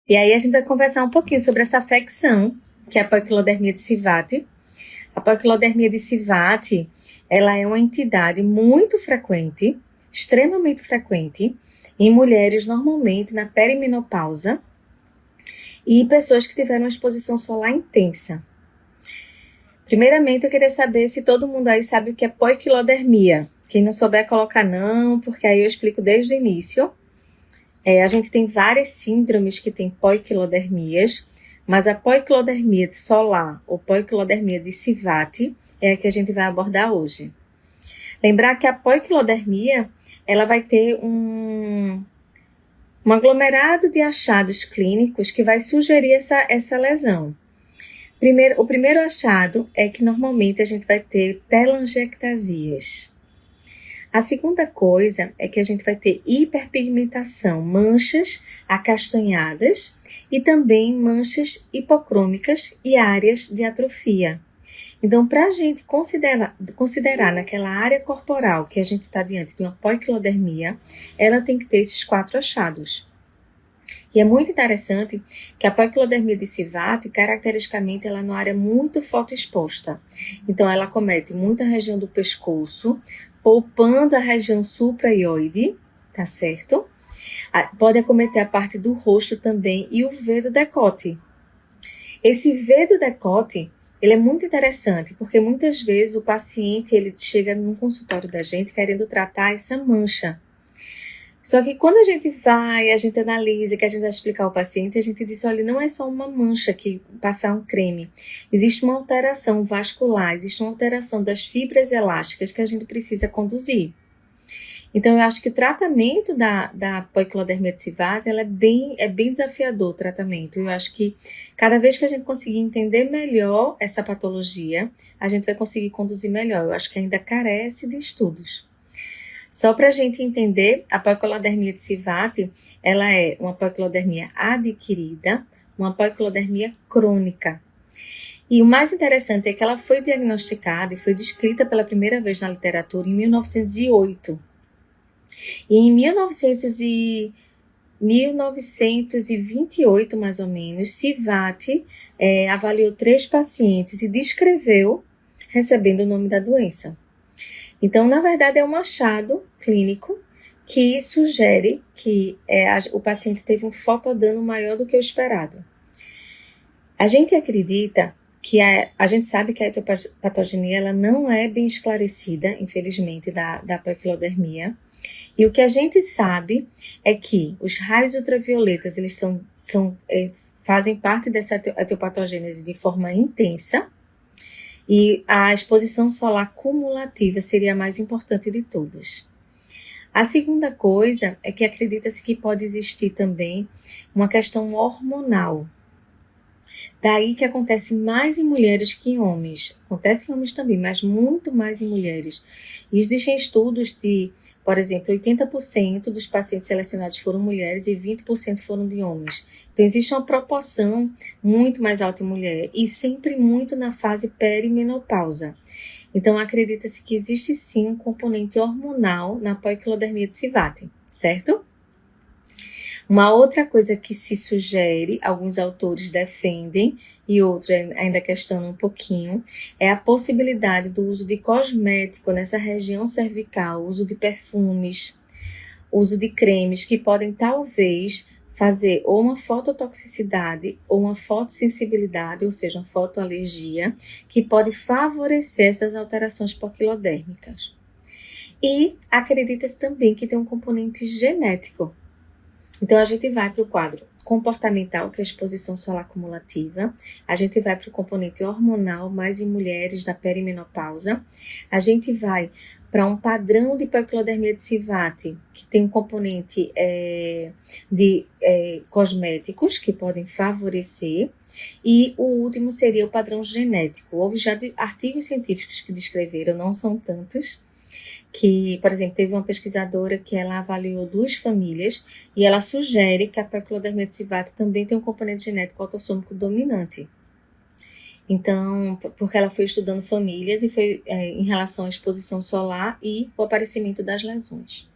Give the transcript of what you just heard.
E aí a gente vai conversar um pouquinho sobre essa afecção, que é a poiquilodermia de Sivate. A poiquilodermia de Sivate, ela é uma entidade muito frequente, extremamente frequente, em mulheres normalmente na perimenopausa e pessoas que tiveram uma exposição solar intensa. Primeiramente, eu queria saber se todo mundo aí sabe o que é poiquilodermia. Quem não souber, coloca não, porque aí eu explico desde o início. A gente tem várias síndromes que têm poiquilodermias, mas a poiquilodermia solar ou poiquilodermia de Sivate é a que a gente vai abordar hoje. Lembrar que a poiquilodermia, ela vai ter um aglomerado de achados clínicos que vai sugerir essa lesão. O primeiro achado é que normalmente a gente vai ter telangiectasias. A segunda coisa é que a gente vai ter hiperpigmentação, manchas acastanhadas e também manchas hipocrômicas e áreas de atrofia. Então, para a gente considerar naquela área corporal que a gente está diante de uma poiquilodermia, ela tem que ter esses 4 achados. E é muito interessante que a poiquilodermia de Sivate, caracteristicamente, ela é numa área muito fotoexposta. Então, ela acomete muita região do pescoço, poupando a região supraioide, tá certo? Pode acometer a parte do rosto também e o V do decote. Esse V do decote, ele é muito interessante, porque muitas vezes o paciente ele chega no consultório da gente querendo tratar essa mancha. Só que quando a gente analisa, que a gente vai explicar ao paciente, a gente diz, olha, não é só uma mancha que passar um creme. Existe uma alteração vascular, existe uma alteração das fibras elásticas que a gente precisa conduzir. Então, eu acho que o tratamento da poiquilodermia de Sivate, ela é bem desafiador o tratamento. Eu acho que cada vez que a gente conseguir entender melhor essa patologia, a gente vai conseguir conduzir melhor. Eu acho que ainda carece de estudos. Só para a gente entender, a poiquilodermia de Sivate, ela é uma poiquilodermia adquirida, uma poiquilodermia crônica. E o mais interessante é que ela foi diagnosticada e foi descrita pela primeira vez na literatura em 1908. E em 1928, mais ou menos, Sivate avaliou 3 pacientes e descreveu recebendo o nome da doença. Então, na verdade, é um achado clínico que sugere que o paciente teve um fotodano maior do que o esperado. A gente acredita que a gente sabe que a etiopatogenia ela não é bem esclarecida, infelizmente, da poiquilodermia. E o que a gente sabe é que os raios ultravioletas eles fazem parte dessa etiopatogênese de forma intensa. E a exposição solar cumulativa seria a mais importante de todas. A segunda coisa é que acredita-se que pode existir também uma questão hormonal. Daí que acontece mais em mulheres que em homens. Acontece em homens também, mas muito mais em mulheres. E existem estudos de, por exemplo, 80% dos pacientes selecionados foram mulheres e 20% foram de homens. Então, existe uma proporção muito mais alta em mulher e sempre muito na fase perimenopausa. Então, acredita-se que existe sim um componente hormonal na poiquilodermia de Sivate, certo? Uma outra coisa que se sugere, alguns autores defendem e outros ainda questionam um pouquinho, é a possibilidade do uso de cosmético nessa região cervical, uso de perfumes, uso de cremes que podem talvez fazer ou uma fototoxicidade ou uma fotossensibilidade, ou seja, uma fotoalergia, que pode favorecer essas alterações poiquilodérmicas. E acredita-se também que tem um componente genético. Então, a gente vai para o quadro comportamental, que é a exposição solar cumulativa. A gente vai para o componente hormonal, mais em mulheres da perimenopausa. A gente vai para um padrão de poiquilodermia de Sivate, que tem um componente de cosméticos, que podem favorecer. E o último seria o padrão genético. Houve já artigos científicos que descreveram, não são tantos, que, por exemplo, teve uma pesquisadora que ela avaliou 2 famílias e ela sugere que a poiquilodermia de Sivate também tem um componente genético autossômico dominante. Então, porque ela foi estudando famílias e foi em relação à exposição solar e o aparecimento das lesões.